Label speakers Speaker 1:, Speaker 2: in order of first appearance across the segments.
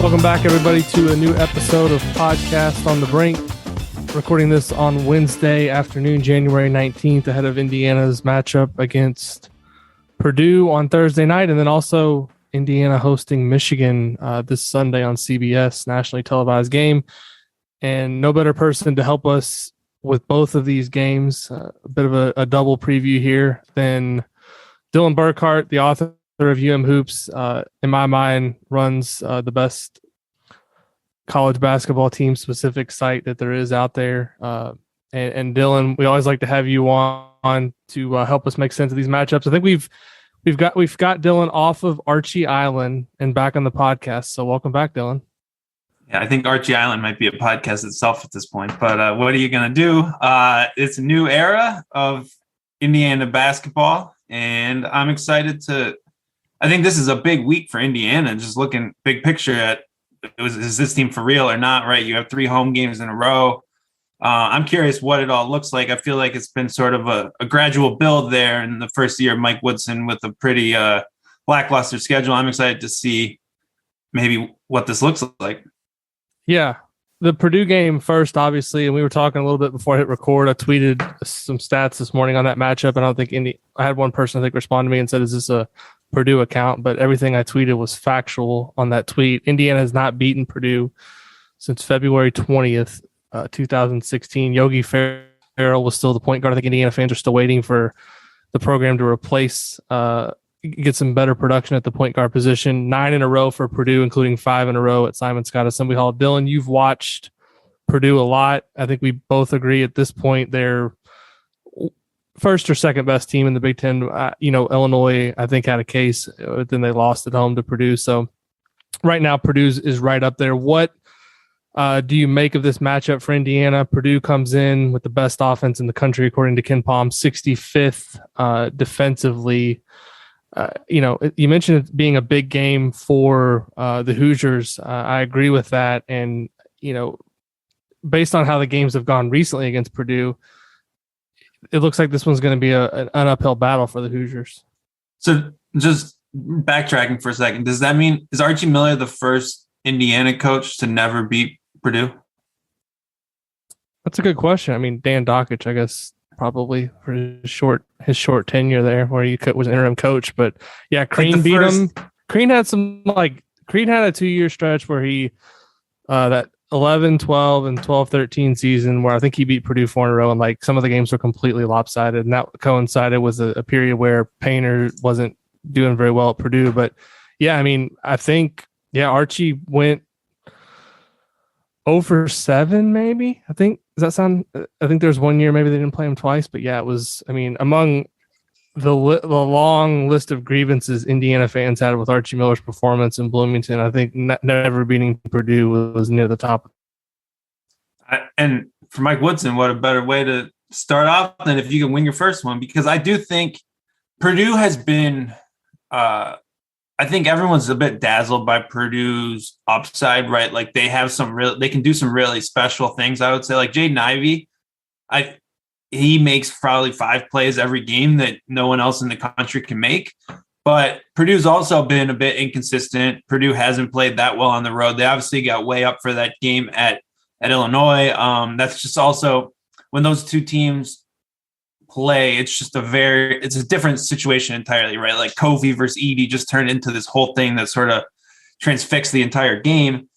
Speaker 1: Welcome back, everybody, to a new episode of Podcast on the Brink. Recording this on Wednesday afternoon, January 19th, ahead of Indiana's matchup against Purdue on Thursday night, and then also Indiana hosting Michigan this Sunday on CBS, nationally televised game. And no better person to help us with both of these games, a bit of a double preview here, than Dylan Burkhardt, the author of UMHoops, in my mind, runs the best college basketball team specific site that there is out there. And Dylan, we always like to have you on to help us make sense of these matchups. I think we've got Dylan off of Archie Island and back on the podcast. So welcome back, Dylan.
Speaker 2: Yeah, I think Archie Island might be a podcast itself at this point. But what are you going to do? It's a new era of Indiana basketball, and I'm excited to. I think this is a big week for Indiana. Just looking big picture at is this team for real or not? Right, you have 3 home games in a row. I'm curious what it all looks like. I feel like it's been sort of a gradual build there in the first year of Mike Woodson with a pretty lackluster schedule. I'm excited to see maybe what this looks like. Yeah,
Speaker 1: the Purdue game first, obviously, and we were talking a little bit before I hit record. I tweeted some stats this morning on that matchup, and I don't think I had one person I think respond to me and said, "Is this a Purdue account?" But everything I tweeted was factual on that tweet. Indiana has not beaten Purdue since February 20th, 2016. Yogi Ferrell was still the point guard. I think Indiana fans are still waiting for the program to replace, get some better production at the point guard position. 9 in a row for Purdue, including 5 in a row at Simon Scott Assembly Hall. Dylan, you've watched Purdue a lot. I think we both agree at this point they're first or second best team in the Big Ten. Illinois, I think, had a case, but then they lost at home to Purdue. So right now, Purdue is right up there. What do you make of this matchup for Indiana? Purdue comes in with the best offense in the country, according to Ken Palm, 65th defensively. You mentioned it being a big game for the Hoosiers. I agree with that. And, based on how the games have gone recently against Purdue, it looks like this one's going to be an uphill battle for the Hoosiers.
Speaker 2: So just backtracking for a second, does that mean, is Archie Miller the first Indiana coach to never beat Purdue?
Speaker 1: That's a good question. I mean, Dan Dockich, I guess, probably for his short tenure there where he was interim coach. But yeah, Crean beat him. Crean had a 2-year stretch where he that 11-12 and 12-13 season where I think he beat Purdue 4 in a row, and some of the games were completely lopsided, and that coincided with a period where Painter wasn't doing very well at Purdue. But yeah, I mean, I think Archie went 0 for 7 maybe. I think, does that sound? I think there's 1 year maybe they didn't play him twice, but yeah, it was. I mean, among the long list of grievances Indiana fans had with Archie Miller's performance in Bloomington, I think never beating Purdue was near the top.
Speaker 2: And for Mike Woodson, what a better way to start off than if you can win your first one, because I do think Purdue has been. I think everyone's a bit dazzled by Purdue's upside, right? Like they have they can do some really special things. I would say, like Jaden Ivey, he makes probably 5 plays every game that no one else in the country can make. But Purdue's also been a bit inconsistent. Purdue hasn't played that well on the road. They obviously got way up for that game at Illinois. That's just also when those two teams play, it's a different situation entirely, right? Like Covey versus Edey just turned into this whole thing that sort of transfixed the entire game.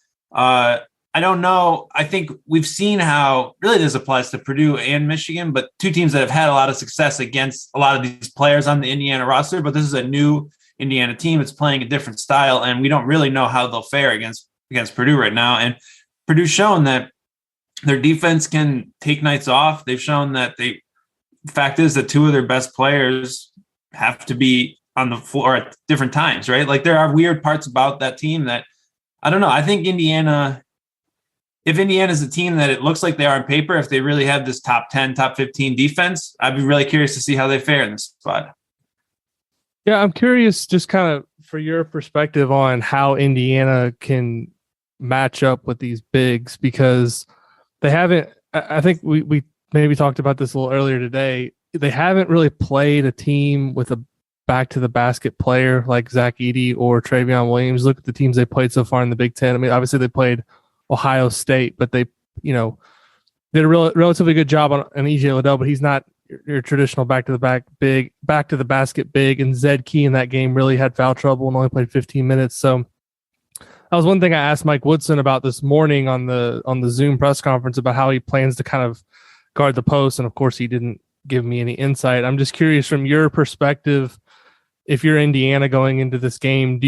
Speaker 2: I don't know. I think we've seen how really this applies to Purdue and Michigan, but two teams that have had a lot of success against a lot of these players on the Indiana roster. But this is a new Indiana team. It's playing a different style, and we don't really know how they'll fare against Purdue right now. And Purdue's shown that their defense can take nights off. They've shown that the fact is that 2 of their best players have to be on the floor at different times, right? Like there are weird parts about that team that I don't know. I think if Indiana's a team that it looks like they are on paper, if they really have this top 10, top 15 defense, I'd be really curious to see how they fare in this spot.
Speaker 1: Yeah, I'm curious just kind of for your perspective on how Indiana can match up with these bigs, because they haven't, I think we maybe talked about this a little earlier today. They haven't really played a team with back to the basket player like Zach Edey or Travion Williams. Look at the teams they played so far in the Big Ten. I mean, obviously they played Ohio State, but they, did a relatively good job on EJ Liddell, but he's not your traditional back to the basket big. And Zed Key in that game really had foul trouble and only played 15 minutes. So that was one thing I asked Mike Woodson about this morning on the Zoom press conference about how he plans to kind of guard the post. And of course, he didn't give me any insight. I'm just curious from your perspective, if you're Indiana going into this game,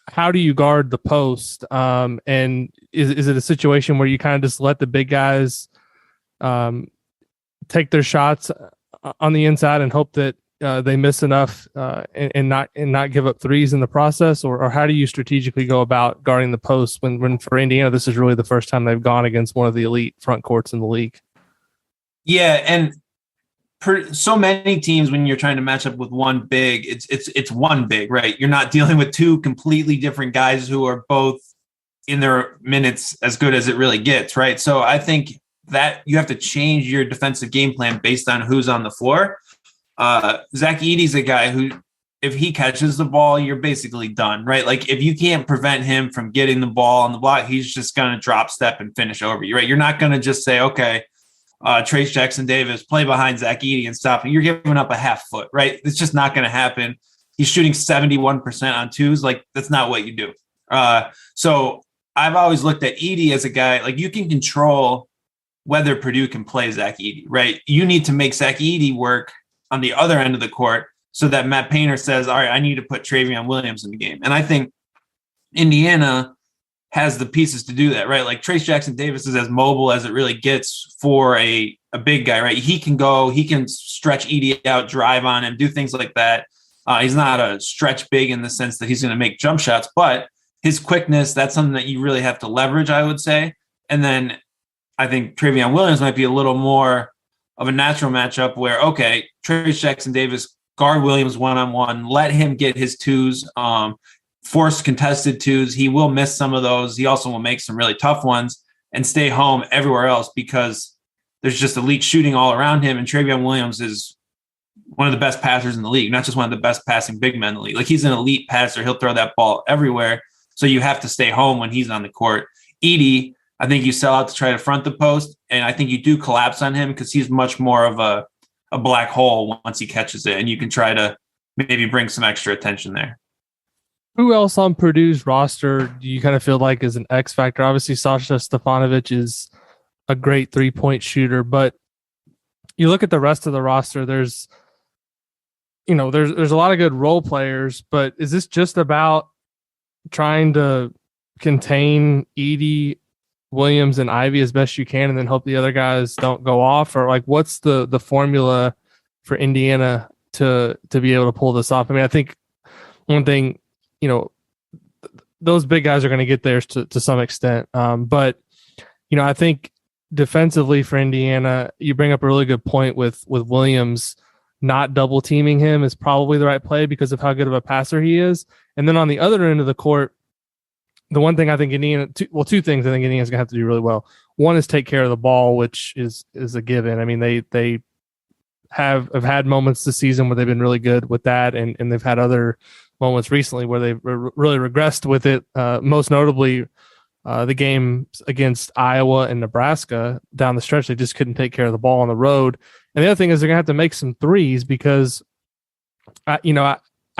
Speaker 1: how do you guard the post? And is it a situation where you kind of just let the big guys take their shots on the inside and hope that they miss enough and not give up threes in the process, or how do you strategically go about guarding the post when for Indiana this is really the first time they've gone against one of the elite front courts in the league?
Speaker 2: Yeah, and so many teams when you're trying to match up with one big, it's one big, right? You're not dealing with two completely different guys who are both in their minutes as good as it really gets, right? So I think that you have to change your defensive game plan based on who's on the floor. Zach Edey's a guy who, if he catches the ball, you're basically done, right? Like if you can't prevent him from getting the ball on the block, he's just going to drop step and finish over you, right? You're not going to just say, okay, Trace Jackson Davis, play behind Zach Edey and stop. And you're giving up a half foot, right? It's just not going to happen. He's shooting 71% on twos. Like that's not what you do. So I've always looked at Edey as a guy, like you can control whether Purdue can play Zach Edey, right? You need to make Zach Edey work on the other end of the court so that Matt Painter says, all right, I need to put Travion Williams in the game. And I think Indiana has the pieces to do that, right? Like Trace Jackson Davis is as mobile as it really gets for a big guy, right? He can stretch Edey out, drive on him, do things like that. He's not a stretch big in the sense that he's going to make jump shots, but his quickness, that's something that you really have to leverage, I would say. And then I think Travion Williams might be a little more of a natural matchup where, okay, Trace Jackson Davis, guard Williams one-on-one, let him get his twos, force contested twos. He will miss some of those. He also will make some really tough ones and stay home everywhere else because there's just elite shooting all around him. And Travion Williams is one of the best passers in the league, not just one of the best passing big men in the league. Like he's an elite passer. He'll throw that ball everywhere. So you have to stay home when he's on the court. Edey, I think you sell out to try to front the post, and I think you do collapse on him because he's much more of a black hole once he catches it, and you can try to maybe bring some extra attention there.
Speaker 1: Who else on Purdue's roster do you kind of feel like is an X factor? Obviously, Sasha Stefanovic is a great three-point shooter, but you look at the rest of the roster, there's a lot of good role players, but is this just about trying to contain Edey, Williams, and Ivy as best you can and then hope the other guys don't go off? Or like what's the formula for Indiana to be able to pull this off? I mean, I think one thing, those big guys are going to get theirs to some extent. But I think defensively for Indiana, you bring up a really good point with Williams. Not double teaming him is probably the right play because of how good of a passer he is. And then on the other end of the court, the one thing I think two things I think Indiana's gonna have to do really well. One is take care of the ball, which is a given. I mean, they have had moments this season where they've been really good with that, and they've had other moments recently where they've really regressed with it. Most notably, the games against Iowa and Nebraska down the stretch, they just couldn't take care of the ball on the road. And the other thing is they're gonna have to make some threes because, I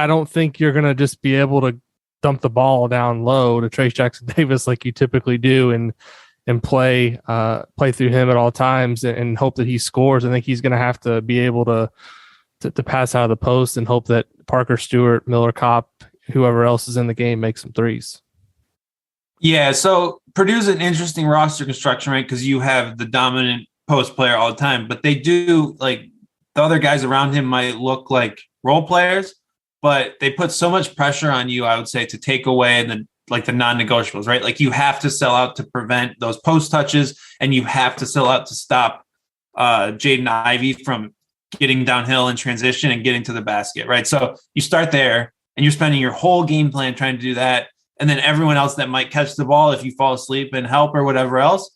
Speaker 1: don't think you're gonna just be able to dump the ball down low to Trace Jackson Davis like you typically do and play through him at all times and hope that he scores. I think he's going to have to be able to pass out of the post and hope that Parker Stewart, Miller Kopp, whoever else is in the game makes some threes.
Speaker 2: Yeah, so Purdue's an interesting roster construction, right? Because you have the dominant post player all the time, but they do, like, the other guys around him might look like role players, but they put so much pressure on you, I would say, to take away the non-negotiables, right? Like you have to sell out to prevent those post touches, and you have to sell out to stop Jaden Ivey from getting downhill in transition and getting to the basket, right? So you start there, and you're spending your whole game plan trying to do that, and then everyone else that might catch the ball, if you fall asleep and help or whatever else,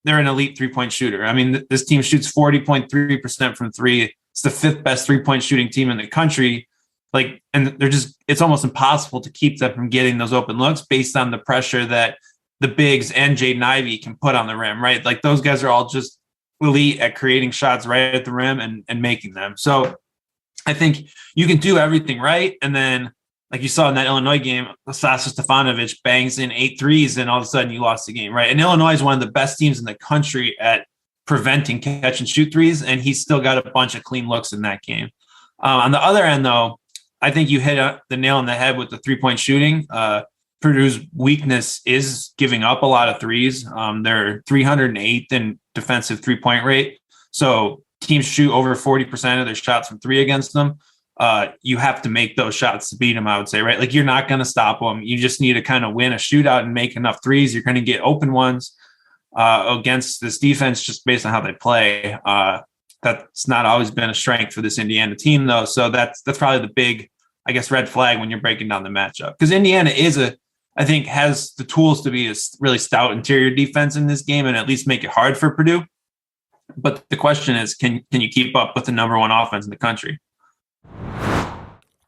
Speaker 2: they're an elite three-point shooter. I mean, this team shoots 40.3% from three It's the 5th best 3-point shooting team in the country. Like, and it's almost impossible to keep them from getting those open looks based on the pressure that the bigs and Jaden Ivey can put on the rim, right? Like, those guys are all just elite at creating shots right at the rim and making them. So I think you can do everything right. And then, like you saw in that Illinois game, Sasa Stefanovic bangs in 8 threes, and all of a sudden you lost the game, right? And Illinois is one of the best teams in the country at preventing catch and shoot threes, and he's still got a bunch of clean looks in that game. On the other end, though, I think you hit the nail on the head with the 3-point shooting. Purdue's weakness is giving up a lot of threes. They're 308th in defensive 3-point rate. So teams shoot over 40% of their shots from 3 against them. You have to make those shots to beat them, I would say, right? Like, you're not going to stop them. You just need to kind of win a shootout and make enough threes. You're going to get open ones against this defense just based on how they play. That's not always been a strength for this Indiana team, though. So that's probably the big, I guess, red flag when you're breaking down the matchup. Because Indiana I think has the tools to be a really stout interior defense in this game and at least make it hard for Purdue. But the question is, can you keep up with the number 1 offense in the country?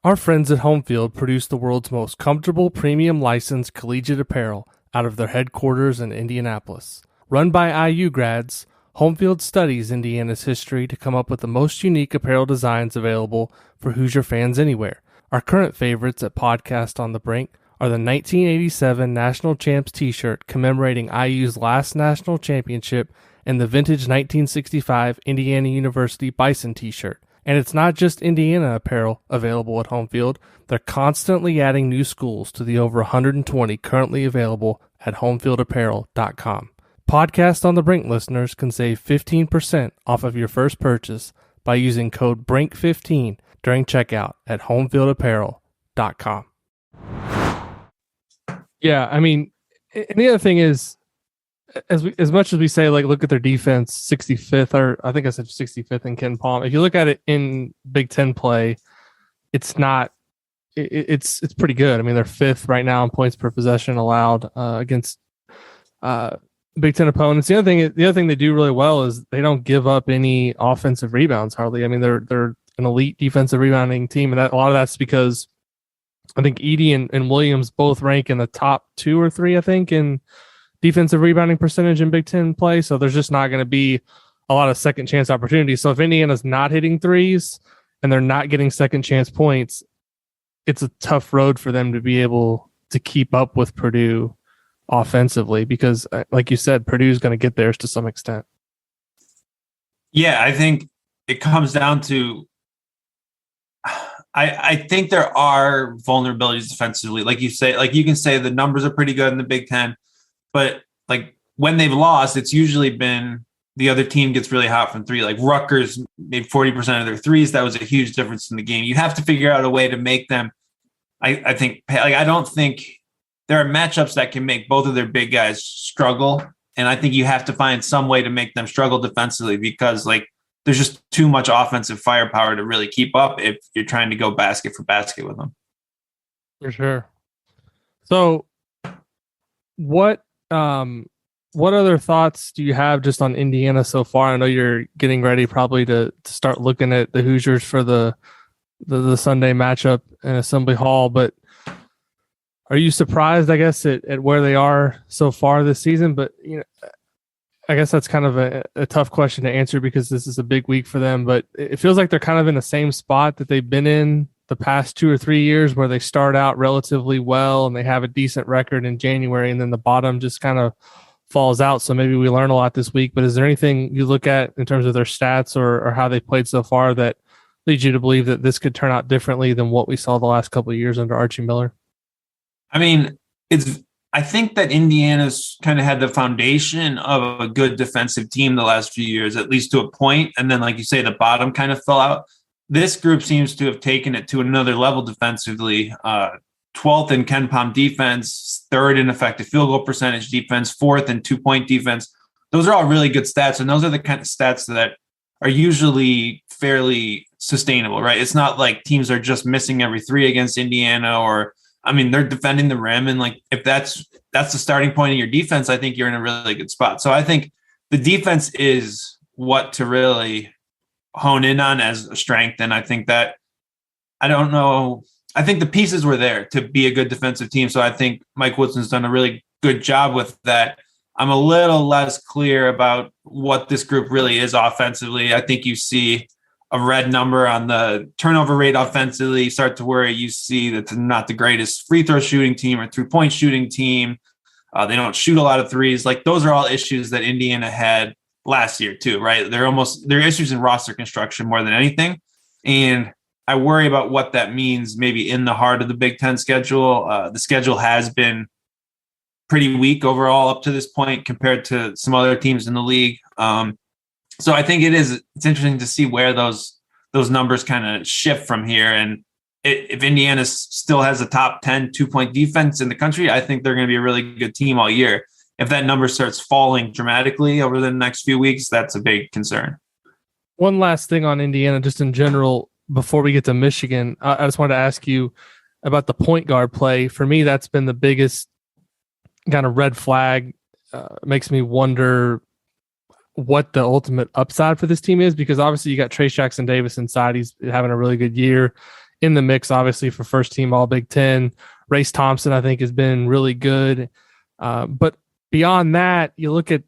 Speaker 1: Our friends at Homefield produce the world's most comfortable premium licensed collegiate apparel out of their headquarters in Indianapolis. Run by IU grads, Homefield studies Indiana's history to come up with the most unique apparel designs available for Hoosier fans anywhere. Our current favorites at Podcast on the Brink are the 1987 National Champs t-shirt commemorating IU's last national championship and the vintage 1965 Indiana University Bison t-shirt. And it's not just Indiana apparel available at Homefield. They're constantly adding new schools to the over 120 currently available at homefieldapparel.com. Podcast on the Brink listeners can save 15% off of your first purchase by using code BRINK15 during checkout at homefieldapparel.com. Yeah, I mean, and the other thing is, as much as we say, like, look at their defense, 65th, or I think I said 65th in Ken Palm. If you look at it in Big Ten play, it's not. It's pretty good. I mean, they're 5th right now in points per possession allowed against Big Ten opponents. The other thing they do really well is they don't give up any offensive rebounds hardly. I mean, they're an elite defensive rebounding team, and a lot of that's because I think Edey and Williams both rank in the top 2 or 3, I think, in defensive rebounding percentage in Big Ten play. So there's just not going to be a lot of second chance opportunities. So if Indiana's not hitting threes and they're not getting second chance points, it's a tough road for them to be able to keep up with Purdue offensively, because like you said, Purdue's going to get theirs to some extent.
Speaker 2: Yeah, I think it comes down to, I think there are vulnerabilities defensively. Like you say, like you can say the numbers are pretty good in the Big Ten, but like when they've lost, it's usually been the other team gets really hot from 3. Like Rutgers made 40% of their threes. That was a huge difference in the game. You have to figure out a way to make them, I think, like, I don't think there are matchups that can make both of their big guys struggle. And I think you have to find some way to make them struggle defensively, because like there's just too much offensive firepower to really keep up if you're trying to go basket for basket with them.
Speaker 1: For sure. So what other thoughts do you have just on Indiana so far? I know you're getting ready probably to start looking at the Hoosiers for the Sunday matchup in Assembly Hall, but are you surprised, I guess, at where they are so far this season? But, you know, I guess that's kind of a tough question to answer because this is a big week for them, but it feels like they're kind of in the same spot that they've been in the past 2 or 3 years, where they start out relatively well and they have a decent record in January, and then the bottom just kind of falls out. So maybe we learn a lot this week, but is there anything you look at in terms of their stats or how they played so far that leads you to believe that this could turn out differently than what we saw the last couple of years under Archie Miller?
Speaker 2: I mean, I think that Indiana's kind of had the foundation of a good defensive team the last few years, at least to a point. And then, like you say, the bottom kind of fell out. This group seems to have taken it to another level defensively. 12th in Ken Palm defense, 3rd in effective field goal percentage defense, 4th in 2-point defense. Those are all really good stats. And those are the kind of stats that are usually fairly sustainable, right? It's not like teams are just missing every 3 against Indiana, or, I mean, they're defending the rim. And like, if that's the starting point of your defense, I think you're in a really good spot. So I think the defense is what to really hone in on as a strength. And I think that, I don't know, I think the pieces were there to be a good defensive team. So I think Mike Woodson's done a really good job with that. I'm a little less clear about what this group really is offensively. I think you see a red number on the turnover rate offensively, start to worry. You see that they're not the greatest free throw shooting team or 3-point shooting team. They don't shoot a lot of threes. Like, those are all issues that Indiana had last year too, right? They're issues in roster construction more than anything. And I worry about what that means maybe in the heart of the Big Ten schedule. The schedule has been pretty weak overall up to this point compared to some other teams in the league. So I think it's interesting to see where those numbers kind of shift from here. And if Indiana still has a top 10 2-point defense in the country, I think they're going to be a really good team all year. If that number starts falling dramatically over the next few weeks, that's a big concern.
Speaker 1: One last thing on Indiana, just in general, before we get to Michigan, I just wanted to ask you about the point guard play. For me, that's been the biggest kind of red flag. Makes me wonder what the ultimate upside for this team is, because obviously you got Trace Jackson Davis inside. He's having a really good year in the mix, obviously, for first team All Big Ten. Race Thompson, I think, has been really good. But beyond that, you look at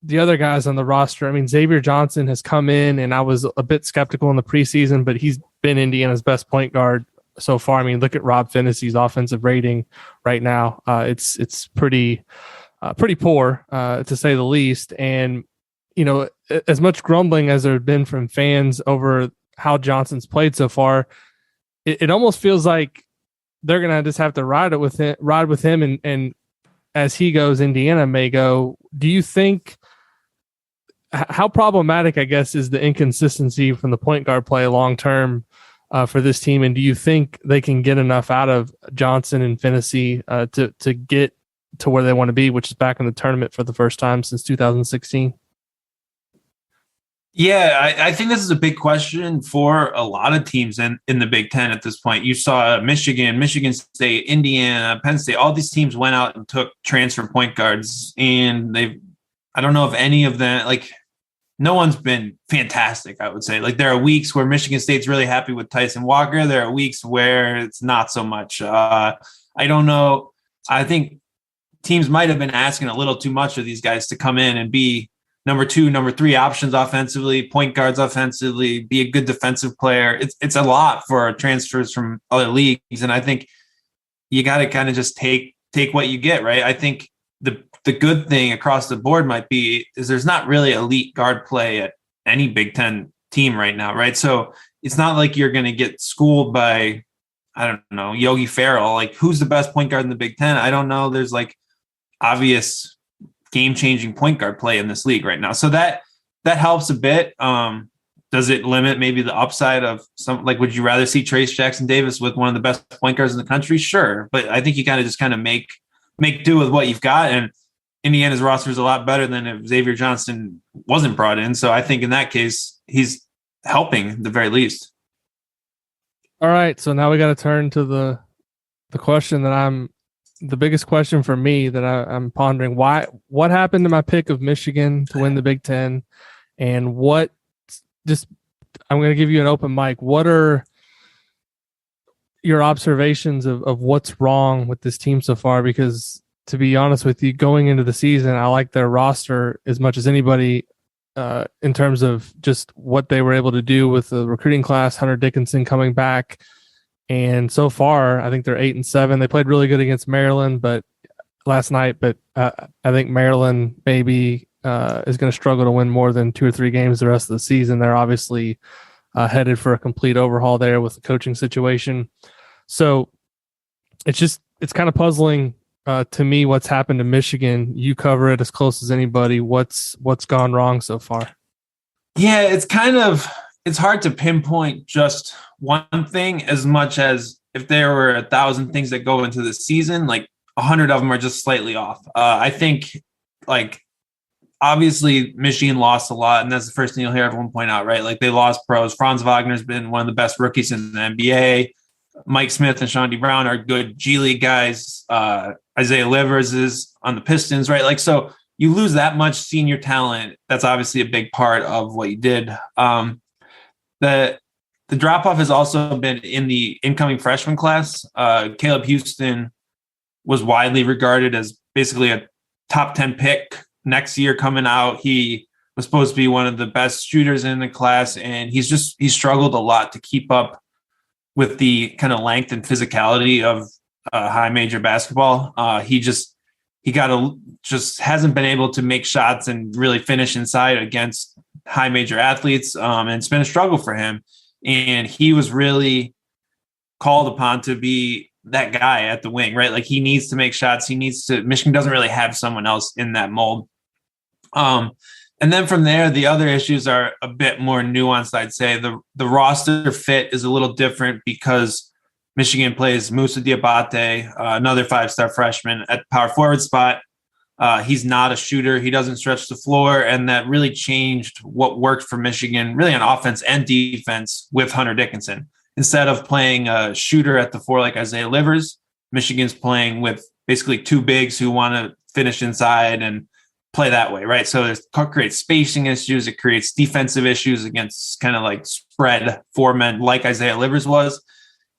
Speaker 1: the other guys on the roster. I mean, Xavier Johnson has come in, and I was a bit skeptical in the preseason, but he's been Indiana's best point guard so far. I mean, look at Rob Finney's offensive rating right now. It's pretty poor, to say the least. And, you know, as much grumbling as there had been from fans over how Johnson's played so far, it almost feels like they're going to just have to ride with him. And as he goes, Indiana may go. Do you think, how problematic, I guess, is the inconsistency from the point guard play long-term for this team? And do you think they can get enough out of Johnson and Finney to get to where they want to be, which is back in the tournament for the first time since 2016?
Speaker 2: Yeah, I think this is a big question for a lot of teams in the Big Ten at this point. You saw Michigan State, Indiana, Penn State, all these teams went out and took transfer point guards, and I don't know if any of them, like, no one's been fantastic, I would say. Like, there are weeks where Michigan State's really happy with Tyson Walker. There are weeks where it's not so much. I don't know. I think teams might have been asking a little too much of these guys to come in and be number 2, number 3 options offensively, point guards offensively, be a good defensive player. It's a lot for transfers from other leagues. And I think you got to kind of just take what you get, right? I think the good thing across the board might be is there's not really elite guard play at any Big Ten team right now, right? So it's not like you're going to get schooled by, I don't know, Yogi Ferrell. Like, who's the best point guard in the Big Ten? I don't know. There's like obvious game-changing point guard play in this league right now. So that helps a bit. Does it limit maybe the upside of some, like, would you rather see Trace Jackson Davis with one of the best point guards in the country? Sure. But I think you kind of make do with what you've got. And Indiana's roster is a lot better than if Xavier Johnson wasn't brought in. So I think in that case, he's helping at the very least.
Speaker 1: All right. So now we got to turn to the question that the biggest question for me that I'm pondering. What happened to my pick of Michigan to win the Big Ten? And I'm going to give you an open mic. What are your observations of what's wrong with this team so far? Because, to be honest with you, going into the season, I like their roster as much as anybody in terms of just what they were able to do with the recruiting class, Hunter Dickinson coming back. And so far, I think they're 8-7. They played really good against Maryland last night, but I think Maryland maybe is going to struggle to win more than 2 or 3 games the rest of the season. They're obviously headed for a complete overhaul there with the coaching situation. So it's kind of puzzling to me what's happened to Michigan. You cover it as close as anybody. What's gone wrong so far?
Speaker 2: Yeah, it's hard to pinpoint just one thing as much as if there were 1,000 things that go into the season, like 100 of them are just slightly off. I think, like, obviously Michigan lost a lot, and that's the first thing you'll hear everyone point out, right? Like, they lost pros. Franz Wagner's been one of the best rookies in the NBA. Mike Smith and Sean D. Brown are good G League guys. Isaiah Livers is on the Pistons, right? Like, so you lose that much senior talent. That's obviously a big part of what you did. The drop off has also been in the incoming freshman class. Caleb Houston was widely regarded as basically a top 10 pick next year coming out. He was supposed to be one of the best shooters in the class, and he's struggled a lot to keep up with the kind of length and physicality of high major basketball. He hasn't been able to make shots and really finish inside against high major athletes. And it's been a struggle for him. And he was really called upon to be that guy at the wing, right? Like he needs to make shots. Michigan doesn't really have someone else in that mold. And then from there, the other issues are a bit more nuanced, I'd say. The roster fit is a little different because Michigan plays Moussa Diabate, another 5-star freshman at power forward spot. He's not a shooter. He doesn't stretch the floor. And that really changed what worked for Michigan, really on offense and defense with Hunter Dickinson. Instead of playing a shooter at the 4 like Isaiah Livers, Michigan's playing with basically 2 bigs who want to finish inside and play that way, right? So it creates spacing issues. It creates defensive issues against kind of like spread 4 men like Isaiah Livers was.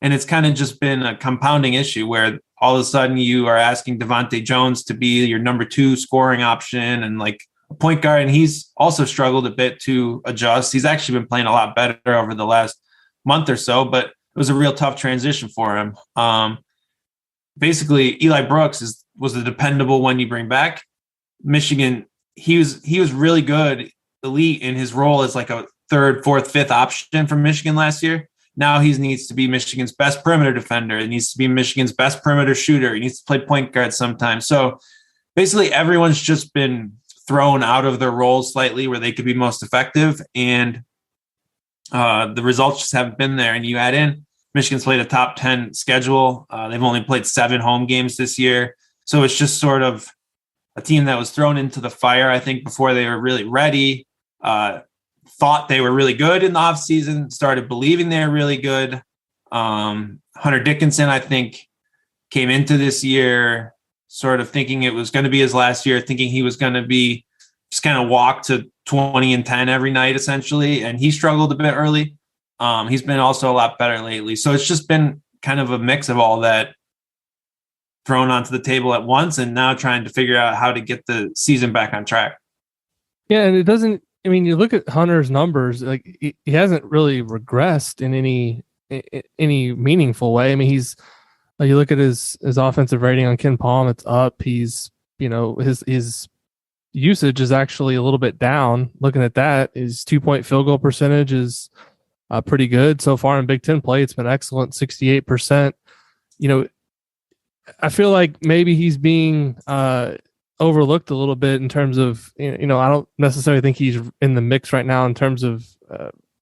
Speaker 2: And it's kind of just been a compounding issue where all of a sudden you are asking Devontae Jones to be your number 2 scoring option and like a point guard. And he's also struggled a bit to adjust. He's actually been playing a lot better over the last month or so, but it was a real tough transition for him. Basically, Eli Brooks was the dependable one you bring back. Michigan, he was really good, elite in his role as like a 3rd, 4th, 5th option for Michigan last year. Now he needs to be Michigan's best perimeter defender. He needs to be Michigan's best perimeter shooter. He needs to play point guard sometimes. So basically everyone's just been thrown out of their roles slightly where they could be most effective. And the results just haven't been there. And you add in Michigan's played a top 10 schedule. They've only played 7 home games this year. So it's just sort of a team that was thrown into the fire, I think, before they were really ready. Thought they were really good in the offseason, started believing they were really good. Hunter Dickinson, I think, came into this year sort of thinking it was going to be his last year, thinking he was going to be just kind of walk to 20 and 10 every night, essentially. And he struggled a bit early. He's been also a lot better lately. So it's just been kind of a mix of all that thrown onto the table at once and now trying to figure out how to get the season back on track.
Speaker 1: Yeah, and it doesn't, I mean, you look at Hunter's numbers, like he hasn't really regressed in any meaningful way. I mean, you look at his offensive rating on Ken Palm, it's up. He's, his usage is actually a little bit down. Looking at that, his 2-point field goal percentage is pretty good so far in Big Ten play. It's been excellent, 68%. I feel like maybe he's being overlooked a little bit in terms of, I don't necessarily think he's in the mix right now in terms of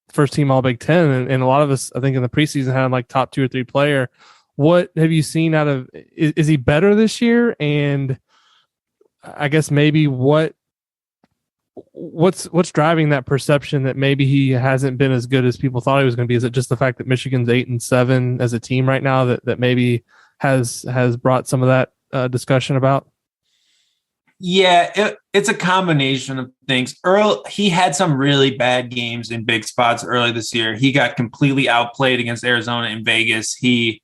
Speaker 1: first team All Big Ten. And a lot of us, I think in the preseason had him like top 2 or 3 player. What have you seen out of, is he better this year? And I guess maybe what's driving that perception that maybe he hasn't been as good as people thought he was going to be? Is it just the fact that Michigan's 8-7 as a team right now that maybe has brought some of that discussion about?
Speaker 2: Yeah, it's a combination of things. He had some really bad games in big spots early this year. He got completely outplayed against Arizona and Vegas. He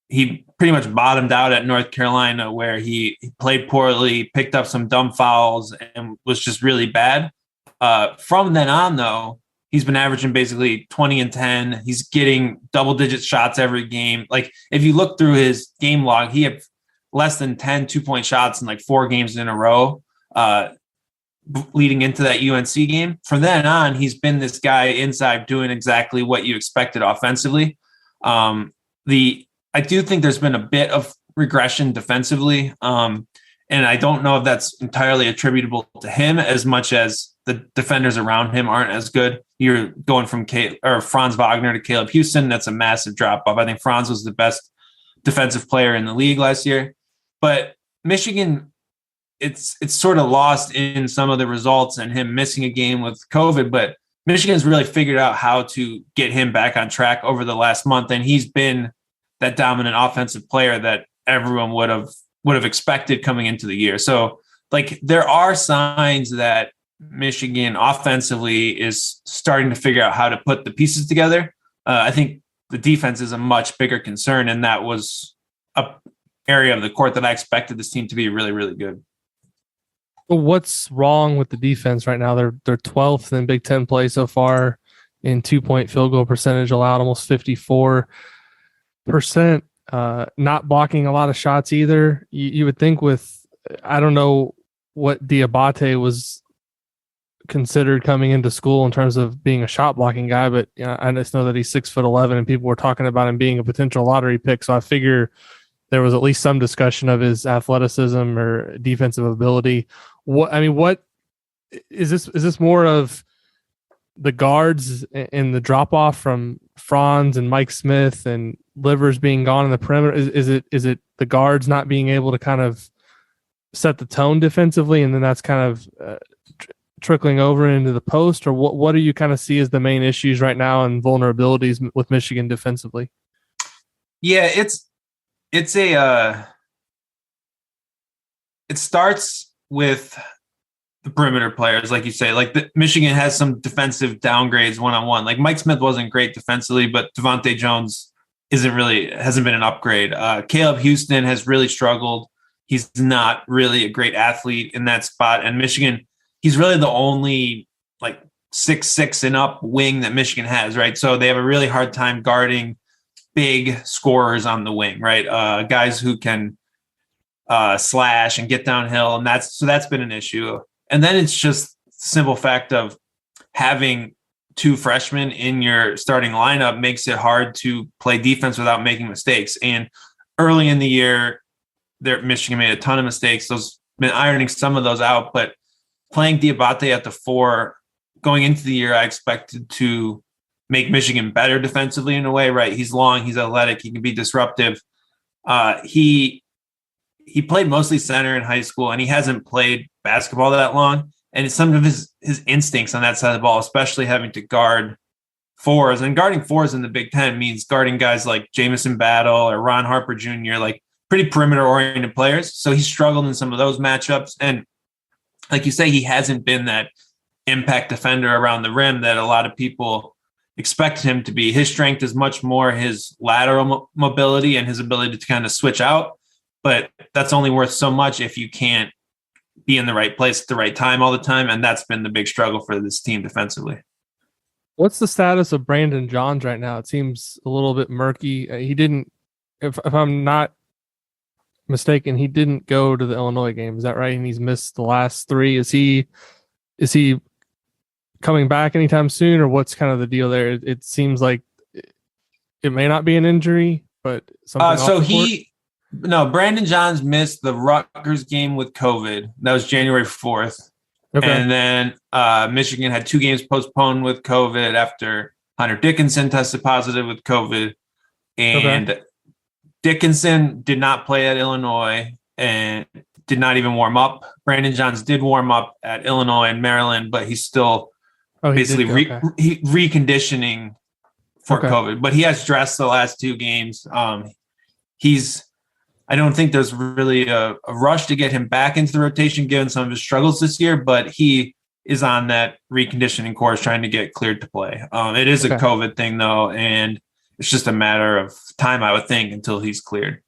Speaker 2: pretty much bottomed out at North Carolina, where he played poorly, picked up some dumb fouls, and was just really bad. From then on, though, he's been averaging basically 20 and 10. He's getting double-digit shots every game. Like, if you look through his game log, he had less than 10 2-point shots in like 4 games in a row leading into that UNC game. From then on, he's been this guy inside doing exactly what you expected offensively. I do think there's been a bit of regression defensively. And I don't know if that's entirely attributable to him as much as the defenders around him aren't as good. You're going from Franz Wagner to Caleb Houston. That's a massive drop off. I think Franz was the best defensive player in the league last year. But Michigan, it's sort of lost in some of the results and him missing a game with COVID. But Michigan's really figured out how to get him back on track over the last month. And he's been that dominant offensive player that everyone would have expected coming into the year. So like there are signs that Michigan offensively is starting to figure out how to put the pieces together. I think the defense is a much bigger concern, and that was a area of the court that I expected this team to be really, really good.
Speaker 1: Well, what's wrong with the defense right now? They're 12th in Big Ten play so far in 2-point field goal percentage allowed, almost 54%. Not blocking a lot of shots either. You would think with, I don't know what Diabate was considered coming into school in terms of being a shot blocking guy, but I just know that he's 6'11", and people were talking about him being a potential lottery pick. So I figure there was at least some discussion of his athleticism or defensive ability. What is this? Is this more of the guards and the drop off from Franz and Mike Smith and Livers being gone in the perimeter? Is it the guards not being able to kind of set the tone defensively, and then that's kind of trickling over into the post, or what do you kind of see as the main issues right now and vulnerabilities with Michigan defensively?
Speaker 2: Yeah, it starts with the perimeter players, like you say. Like Michigan has some defensive downgrades one-on-one. Like Mike Smith wasn't great defensively, but Devontae Jones hasn't been an upgrade. Caleb Houston has really struggled. He's not really a great athlete in that spot. And Michigan, he's really the only like 6'6" and up wing that Michigan has, right? So they have a really hard time guarding big scorers on the wing, right? Guys who can slash and get downhill, and that's been an issue. And then it's just the simple fact of having two freshmen in your starting lineup makes it hard to play defense without making mistakes. And early in the year, Michigan made a ton of mistakes. Been ironing some of those out, but playing Diabate at the 4 going into the year, I expected to make Michigan better defensively in a way, right? He's long, he's athletic, he can be disruptive. He played mostly center in high school, and he hasn't played basketball that long. And it's some of his instincts on that side of the ball, especially having to guard 4s. And guarding 4s in the Big Ten means guarding guys like Jamison Battle or Ron Harper Jr., like pretty perimeter-oriented players. So he's struggled in some of those matchups. And like you say, he hasn't been that impact defender around the rim that a lot of people expected him to be. His strength is much more his lateral mobility and his ability to kind of switch out. But that's only worth so much if you can't be in the right place at the right time all the time. And that's been the big struggle for this team defensively.
Speaker 1: What's the status of Brandon Johns right now? It seems a little bit murky. He didn't, if I'm not mistaken, he didn't go to the Illinois game. Is that right? And he's missed the last 3. Is he coming back anytime soon, or what's kind of the deal there? It seems like it may not be an injury, but something.
Speaker 2: Brandon Johns missed the Rutgers game with COVID. That was January 4th. Okay. And then Michigan had 2 games postponed with COVID after Hunter Dickinson tested positive with COVID. And Dickinson did not play at Illinois and did not even warm up. Brandon Johns did warm up at Illinois and Maryland, but he's still basically reconditioning for COVID. But he has dressed the last 2 games. I don't think there's really a rush to get him back into the rotation given some of his struggles this year, but he is on that reconditioning course trying to get cleared to play. It is a COVID thing, though, and it's just a matter of time, I would think, until he's cleared.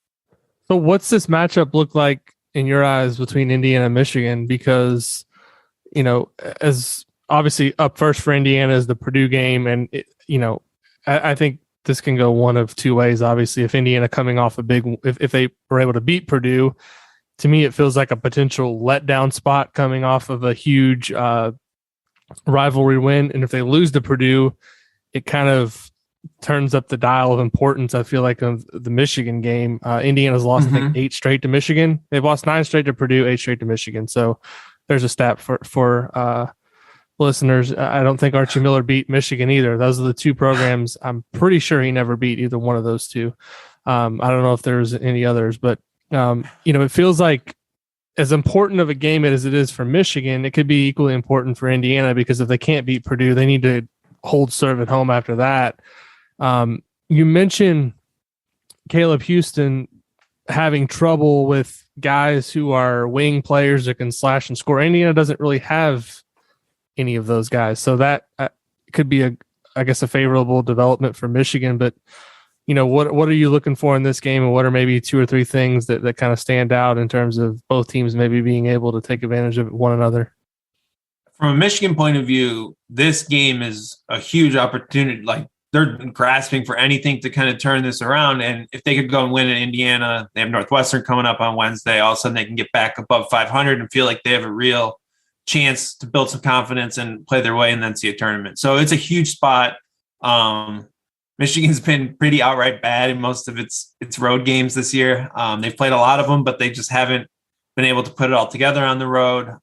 Speaker 1: So what's this matchup look like in your eyes between Indiana and Michigan? Because, as obviously up first for Indiana is the Purdue game, and, I think this can go one of 2 ways. Obviously, if Indiana coming off if they were able to beat Purdue, to me, it feels like a potential letdown spot coming off of a huge rivalry win. And if they lose to Purdue, it kind of turns up the dial of importance, I feel like, of the Michigan game. Indiana's lost, I think, 8 straight to Michigan. They've lost 9 straight to Purdue, 8 straight to Michigan. So there's a stat for listeners. I don't think Archie Miller beat Michigan either. Those are the 2 programs I'm pretty sure he never beat either one of those 2. I don't know if there's any others, but it feels like as important of a game as it is for Michigan, it could be equally important for Indiana, because if they can't beat Purdue, they need to hold serve at home after that. You mentioned Caleb Houston having trouble with guys who are wing players that can slash and score. Indiana doesn't really have any of those guys. So that could be a favorable development for Michigan. But what are you looking for in this game, and what are maybe 2 or 3 things that kind of stand out in terms of both teams maybe being able to take advantage of one another?
Speaker 2: From a Michigan point of view, this game is a huge opportunity. Like, they're grasping for anything to kind of turn this around. And if they could go and win in Indiana, they have Northwestern coming up on Wednesday. All of a sudden they can get back above 500 and feel like they have a real chance to build some confidence and play their way and then see a tournament. So it's a huge spot. Michigan's been pretty outright bad in most of its road games this year. They've played a lot of them, but they just haven't been able to put it all together on the road.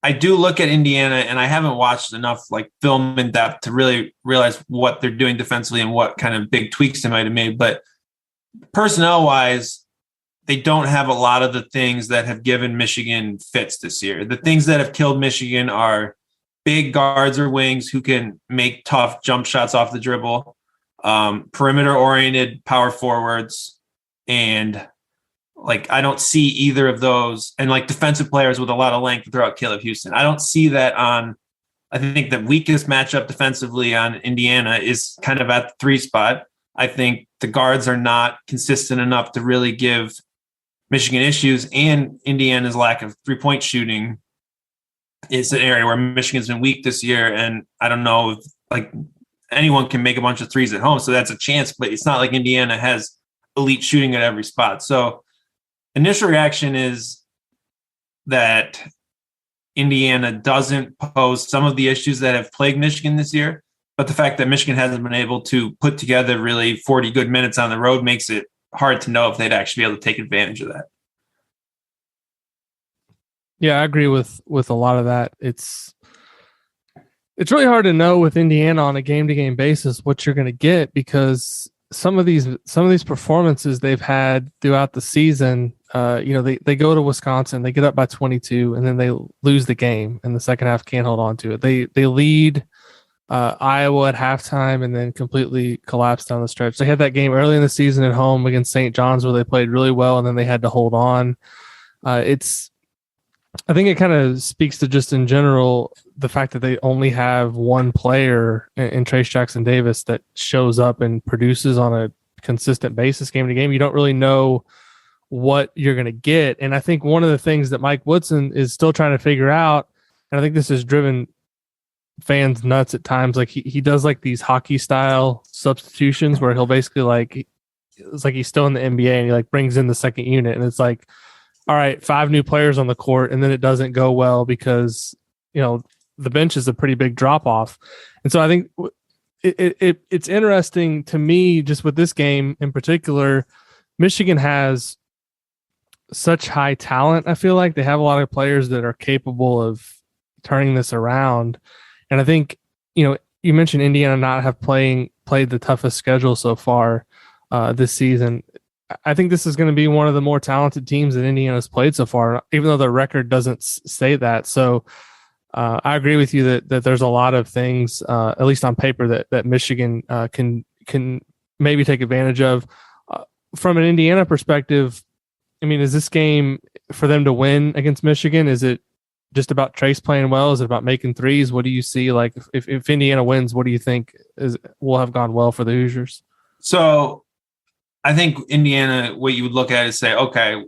Speaker 2: I do look at Indiana, and I haven't watched enough like film in depth to really realize what they're doing defensively and what kind of big tweaks they might have made. But personnel wise, they don't have a lot of the things that have given Michigan fits this year. The things that have killed Michigan are big guards or wings who can make tough jump shots off the dribble, perimeter oriented power forwards, and like, I don't see either of those, and like defensive players with a lot of length throughout Caleb Houston. I don't see that on. I think the weakest matchup defensively on Indiana is kind of at the 3 spot. I think the guards are not consistent enough to really give Michigan issues, and Indiana's lack of 3-point shooting is an area where Michigan's been weak this year. And I don't know if like anyone can make a bunch of threes at home, so that's a chance, but it's not like Indiana has elite shooting at every spot. So initial reaction is that Indiana doesn't pose some of the issues that have plagued Michigan this year, but the fact that Michigan hasn't been able to put together really 40 good minutes on the road makes it hard to know if they'd actually be able to take advantage of that.
Speaker 1: Yeah, I agree with a lot of that. It's really hard to know with Indiana on a game-to-game basis what you're going to get, because some of these performances they've had throughout the season, they go to Wisconsin, they get up by 22, and then they lose the game in the second half, can't hold on to it. They lead Iowa at halftime and then completely collapsed down the stretch. They had that game early in the season at home against St. John's where they played really well, and then they had to hold on. I think it kind of speaks to just in general the fact that they only have one player in Trace Jackson Davis that shows up and produces on a consistent basis game to game. You don't really know what you're going to get. And I think one of the things that Mike Woodson is still trying to figure out, and I think this has driven fans nuts at times, like he does like these hockey style substitutions where he'll basically it's like he's still in the NBA and he like brings in the second unit, and it's like, all right, 5 new players on the court, and then it doesn't go well because, the bench is a pretty big drop off. And so I think it's interesting to me, just with this game in particular, Michigan has such high talent. I feel like they have a lot of players that are capable of turning this around. And I think, you mentioned Indiana not have played the toughest schedule so far this season. I think this is going to be one of the more talented teams that Indiana's played so far, even though their record doesn't say that. So I agree with you that there's a lot of things, at least on paper, that Michigan can maybe take advantage of. From an Indiana perspective, I mean, is this game for them to win against Michigan? Is it just about Trace playing well? Is it about making threes? What do you see? Like, if Indiana wins, what do you think will have gone well for the Hoosiers?
Speaker 2: So I think Indiana, what you would look at is say, okay,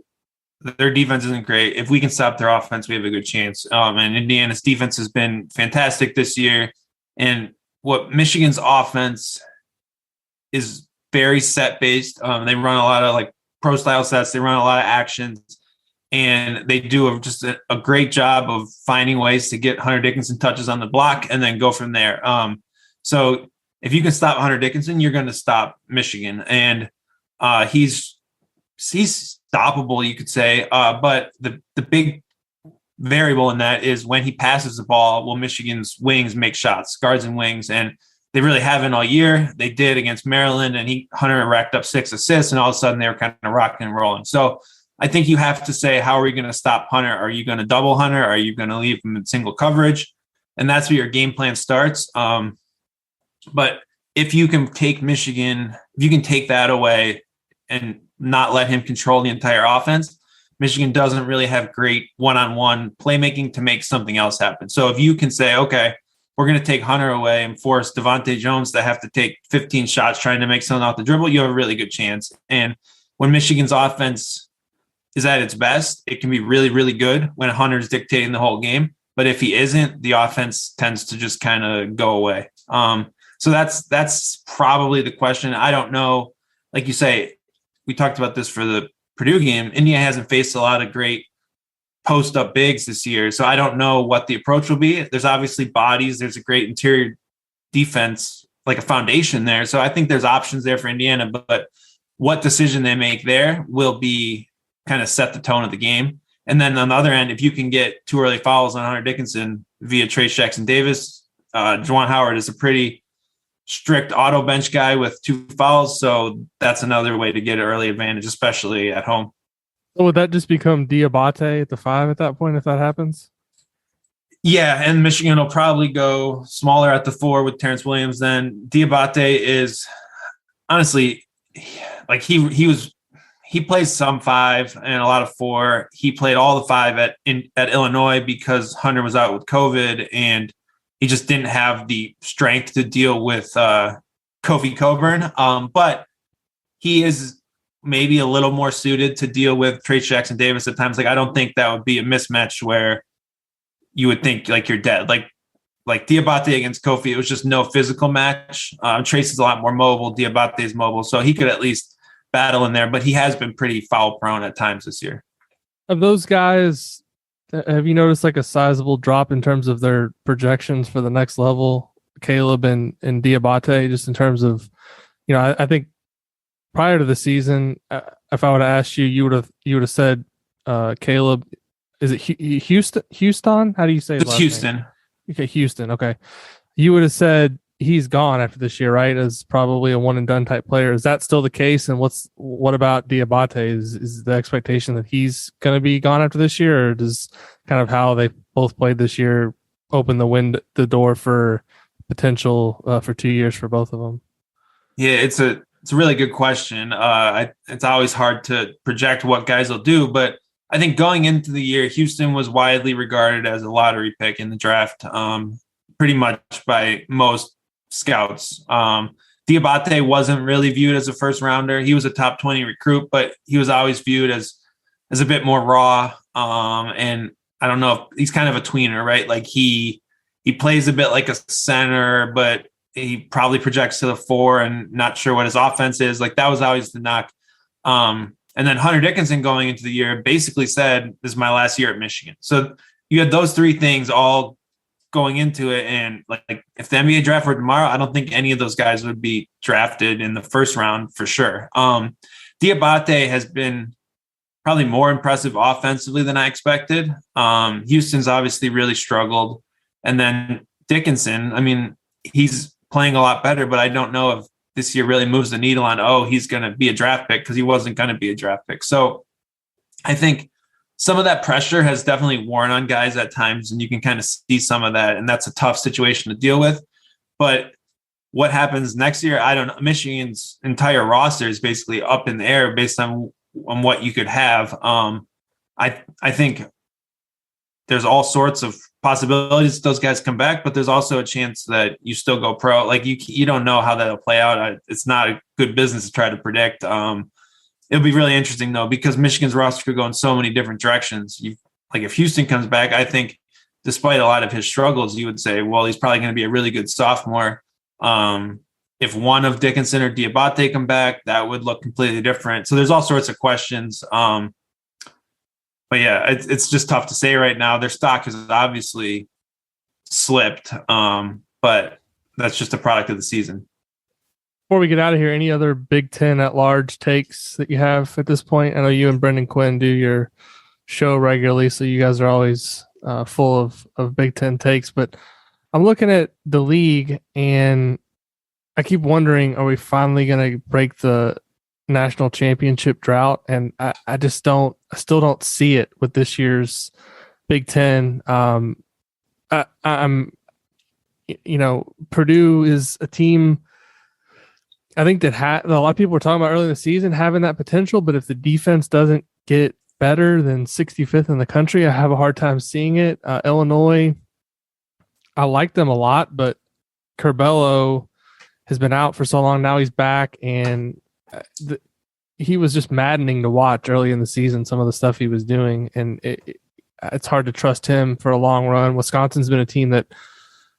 Speaker 2: their defense isn't great. If we can stop their offense, we have a good chance. And Indiana's defense has been fantastic this year. And what Michigan's offense is very set based. They run a lot of like pro style sets. They run a lot of actions, and they do just a great job of finding ways to get Hunter Dickinson touches on the block and then go from there. So if you can stop Hunter Dickinson, you're going to stop Michigan. And he's stoppable, you could say. But the big variable in that is when he passes the ball, will Michigan's wings make shots, guards and wings? And they really haven't all year. They did against Maryland, and Hunter racked up 6 assists, and all of a sudden they were kind of rocking and rolling. So I think you have to say, how are we going to stop Hunter? Are you going to double Hunter? Are you going to leave him in single coverage? And that's where your game plan starts. But if you can take Michigan, if you can take that away and not let him control the entire offense, Michigan doesn't really have great one-on-one playmaking to make something else happen. So if you can say, okay, we're going to take Hunter away and force Devontae Jones to have to take 15 shots trying to make something off the dribble, you have a really good chance. And when Michigan's offense is at its best, it can be really, really good when Hunter's dictating the whole game. But if he isn't, the offense tends to just kind of go away. So that's probably the question. I don't know. Like you say, we talked about this for the Purdue game. Indiana hasn't faced a lot of great post-up bigs this year, so I don't know what the approach will be. There's obviously bodies. There's a great interior defense, like a foundation there. So I think there's options there for Indiana, but what decision they make there will be kind of set the tone of the game. And then on the other end, if you can get 2 early fouls on Hunter Dickinson via Trace Jackson-Davis, Juwan Howard is a pretty strict auto bench guy with 2 fouls. So that's another way to get an early advantage, especially at home.
Speaker 1: So would that just become Diabate at the 5 at that point if that happens?
Speaker 2: Yeah, and Michigan will probably go smaller at the 4 with Terrence Williams. Then Diabate is honestly like he plays some 5 and a lot of 4. He played all the 5 at Illinois because Hunter was out with COVID and he just didn't have the strength to deal with Kofi Coburn. But he is maybe a little more suited to deal with Trace Jackson-Davis at times. Like, I don't think that would be a mismatch where you would think like you're dead. Like Diabate against Kofi, it was just no physical match. Trace is a lot more mobile. Diabate is mobile, so he could at least battle in there, but he has been pretty foul prone at times this year.
Speaker 1: Of those guys, have you noticed like a sizable drop in terms of their projections for the next level, Caleb and Diabate, just in terms of, I think prior to the season, if I would have asked you, you would have said Caleb. Is it Houston? How do you say it?
Speaker 2: It's Houston.
Speaker 1: Name? Okay, Houston. Okay, you would have said he's gone after this year, right? As probably a one and done type player. Is that still the case? And what about Diabate? Is the expectation that he's going to be gone after this year, or does kind of how they both played this year open the door for potential for 2 years for both of them?
Speaker 2: Yeah, it's a really good question. It's always hard to project what guys will do, but I think going into the year, Houston was widely regarded as a lottery pick in the draft, pretty much by most scouts. Diabate wasn't really viewed as a first rounder. He was a top 20 recruit, but he was always viewed as a bit more raw. And I don't know if he's kind of a tweener, right? Like he plays a bit like a center, but he probably projects to the 4 and not sure what his offense is. Like that was always the knock. And then Hunter Dickinson going into the year basically said, this is my last year at Michigan. So you had those 3 things all going into it. And like if the NBA draft were tomorrow, I don't think any of those guys would be drafted in the first round for sure. Diabate has been probably more impressive offensively than I expected. Houston's obviously really struggled. And then Dickinson, I mean, he's playing a lot better, but I don't know if this year really moves the needle on, he's going to be a draft pick, because he wasn't going to be a draft pick. So I think some of that pressure has definitely worn on guys at times, and you can kind of see some of that, and that's a tough situation to deal with. But what happens next year, I don't know. Michigan's entire roster is basically up in the air based on what you could have. I think there's all sorts of possibilities those guys come back, but there's also a chance that you still go pro. Like you don't know how that'll play out. It's not a good business to try to predict. It'll be really interesting though, because Michigan's roster could go in so many different directions. Like if Houston comes back, I think despite a lot of his struggles, you would say, well, he's probably going to be a really good sophomore. If one of Dickinson or Diabate come back, that would look completely different. So there's all sorts of questions. But yeah, it's just tough to say right now. Their stock has obviously slipped, but that's just a product of the season.
Speaker 1: Before we get out of here, any other Big Ten at large takes that you have at this point? I know you and Brendan Quinn do your show regularly, so you guys are always full of Big Ten takes. But I'm looking at the league, and I keep wondering, are we finally going to break the national championship drought? And I still don't see it with this year's Big Ten. Purdue is a team, I think, that a lot of people were talking about early in the season having that potential, but if the defense doesn't get better than 65th in the country. I have a hard time seeing it. Illinois, I like them a lot, but Curbelo has been out for so long. Now he's back, and he was just maddening to watch early in the season, some of the stuff he was doing, and it's hard to trust him for a long run. Wisconsin's been a team that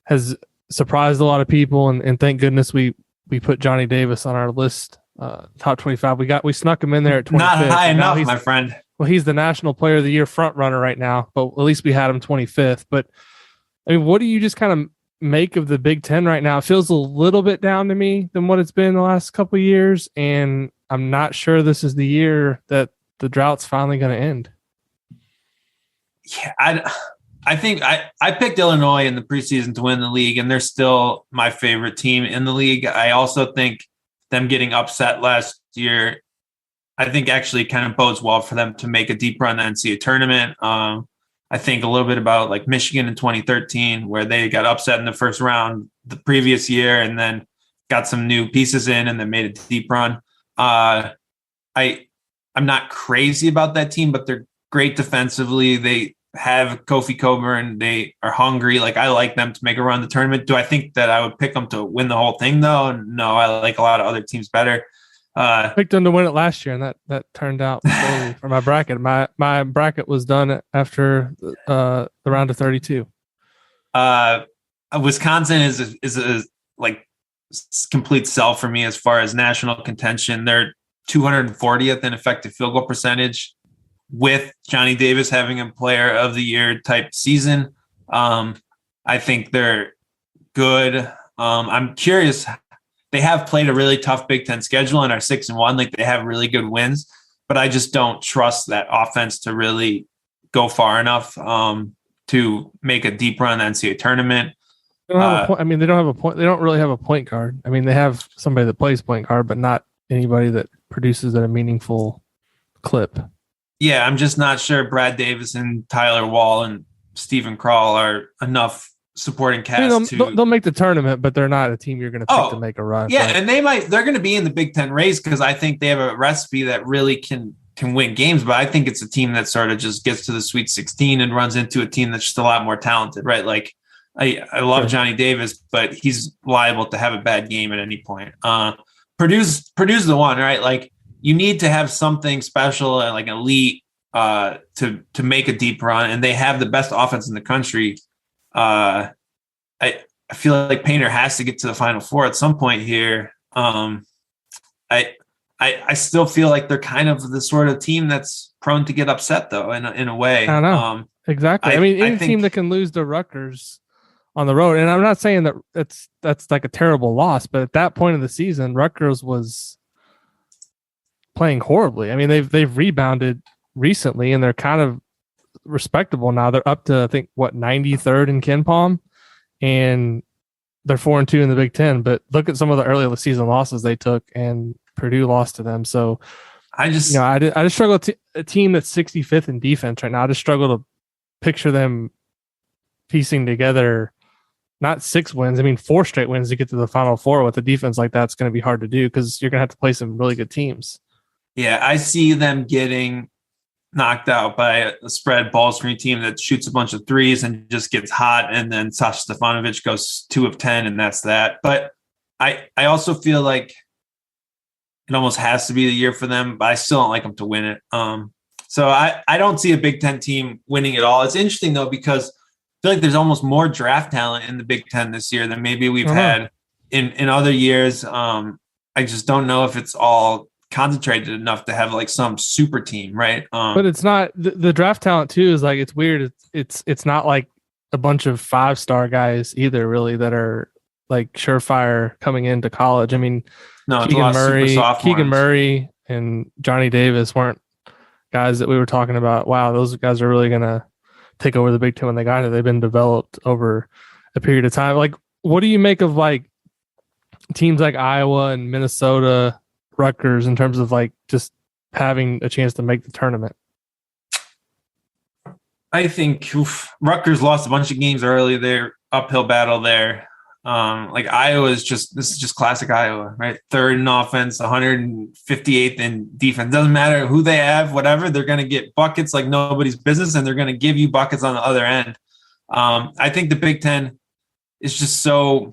Speaker 1: has surprised a lot of people, and thank goodness we put Johnny Davis on our list, top 25. We snuck him in there at 25th.
Speaker 2: Not high enough, my friend.
Speaker 1: Well, he's the National Player of the Year front runner right now, but at least we had him 25th. But I mean, what do you just kind of make of the Big Ten right now? It feels a little bit down to me than what it's been the last couple of years, and I'm not sure this is the year that the drought's finally going to end.
Speaker 2: Yeah, I think I picked Illinois in the preseason to win the league, and they're still my favorite team in the league. I also think them getting upset last year, I think actually kind of bodes well for them to make a deep run in the NCAA tournament. I think a little bit about like Michigan in 2013, where they got upset in the first round the previous year and then got some new pieces in and then made a deep run. I'm not crazy about that team, but they're great defensively. They have Kofi Coburn. They are hungry. Like, I like them to make a run in the tournament. Do I think that I would pick them to win the whole thing though? No, I like a lot of other teams better.
Speaker 1: I picked them to win it last year, and that turned out poorly for my bracket. My bracket was done after the round of 32.
Speaker 2: Wisconsin is a like complete sell for me as far as national contention. They're 240th in effective field goal percentage, with Johnny Davis having a Player of the Year type season. I think they're good. I'm curious. They have played a really tough Big Ten schedule and are 6-1. Like, they have really good wins, but I just don't trust that offense to really go far enough to make a deep run in the NCAA tournament.
Speaker 1: They don't have a point. I mean, they don't have a point. They don't really have a point guard. I mean, they have somebody that plays point guard, but not anybody that produces at a meaningful clip.
Speaker 2: Yeah, I'm just not sure Brad Davis and Tyler Wall and Stephen Krall are enough supporting cast.
Speaker 1: I mean, they'll make the tournament, but they're not a team you're going to pick to make a run.
Speaker 2: Yeah, right? And they're going to be in the Big Ten race because I think they have a recipe that really can win games. But I think it's a team that sort of just gets to the Sweet 16 and runs into a team that's just a lot more talented, right? Like, I love Johnny Davis, but he's liable to have a bad game at any point. Purdue's the one, right? Like, you need to have something special and like elite to make a deep run, and they have the best offense in the country. I feel like Painter has to get to the Final Four at some point here. I still feel like they're kind of the sort of team that's prone to get upset, though, in a way.
Speaker 1: I don't know. Exactly. I mean, any team that can lose to Rutgers on the road, and I'm not saying that that's like a terrible loss, but at that point of the season, Rutgers was playing horribly. I mean, they've rebounded recently, and they're kind of respectable now. They're up to, I think, 93rd in KenPom, and they're 4-2 in the Big Ten. But look at some of the early season losses they took, and Purdue lost to them. So I just struggle with a team that's 65th in defense right now. I just struggle to picture them piecing together not 6 wins. I mean, 4 straight wins to get to the Final Four with a defense like that. It's going to be hard to do because you're going to have to play some really good teams.
Speaker 2: Yeah, I see them getting knocked out by a spread ball screen team that shoots a bunch of threes and just gets hot, and then Sasha Stefanovic goes 2 of 10, and that's that. But I also feel like it almost has to be the year for them, but I still don't like them to win it. So I don't see a Big Ten team winning it all. It's interesting, though, because I feel like there's almost more draft talent in the Big Ten this year than maybe we've had in other years. I just don't know if it's all concentrated enough to have like some super team, right?
Speaker 1: But it's not the draft talent too. Is like, it's weird. It's not like a bunch of 5-star guys either, really, that are like surefire coming into college. I mean,
Speaker 2: no,
Speaker 1: Keegan Murray and Johnny Davis weren't guys that we were talking about. Wow, those guys are really gonna take over the Big Ten when they got here. They've been developed over a period of time. Like, what do you make of like teams like Iowa and Minnesota, Rutgers, in terms of like just having a chance to make the tournament?
Speaker 2: I think Rutgers lost a bunch of games early. Their uphill battle there. Like Iowa this is just classic Iowa, right? Third in offense, 158th in defense. Doesn't matter who they have, whatever, they're going to get buckets like nobody's business, and they're going to give you buckets on the other end. I think the Big Ten is just the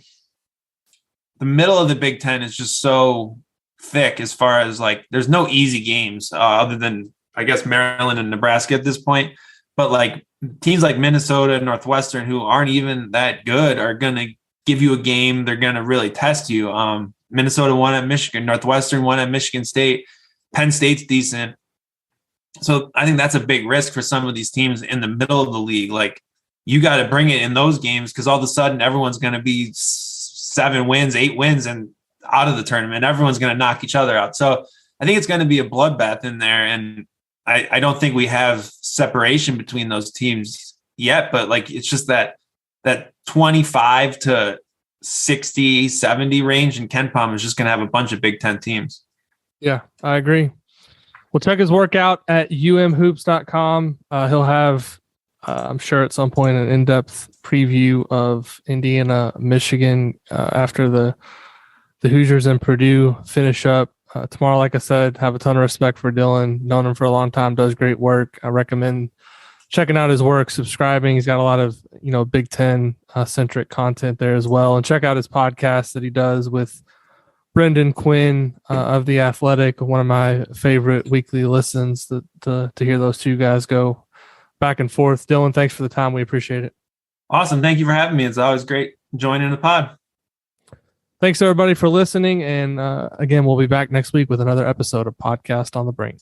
Speaker 2: middle of the Big Ten is just so thick as far as like, there's no easy games other than, I guess, Maryland and Nebraska at this point. But like teams like Minnesota and Northwestern, who aren't even that good, are going to give you a game. They're going to really test you. Minnesota won at Michigan, Northwestern won at Michigan State, Penn State's decent. So I think that's a big risk for some of these teams in the middle of the league. Like, you got to bring it in those games, because all of a sudden everyone's going to be 7 wins, 8 wins, and out of the tournament. Everyone's going to knock each other out. So I think it's going to be a bloodbath in there. And I don't think we have separation between those teams yet, but like, it's just that 25 to 60, 70 range, and KenPom is just going to have a bunch of Big Ten teams.
Speaker 1: Yeah, I agree. Well, check his work out at umhoops.com. He'll have, I'm sure at some point, an in-depth preview of Indiana-Michigan after the Hoosiers and Purdue finish up tomorrow. Like I said, have a ton of respect for Dylan. Known him for a long time, does great work. I recommend checking out his work, subscribing. He's got a lot of, Big Ten centric content there as well. And check out his podcast that he does with Brendan Quinn of The Athletic, one of my favorite weekly listens to hear those two guys go back and forth. Dylan, thanks for the time. We appreciate it.
Speaker 2: Awesome. Thank you for having me. It's always great joining the pod.
Speaker 1: Thanks, everybody, for listening. And again, we'll be back next week with another episode of Podcast on the Brink.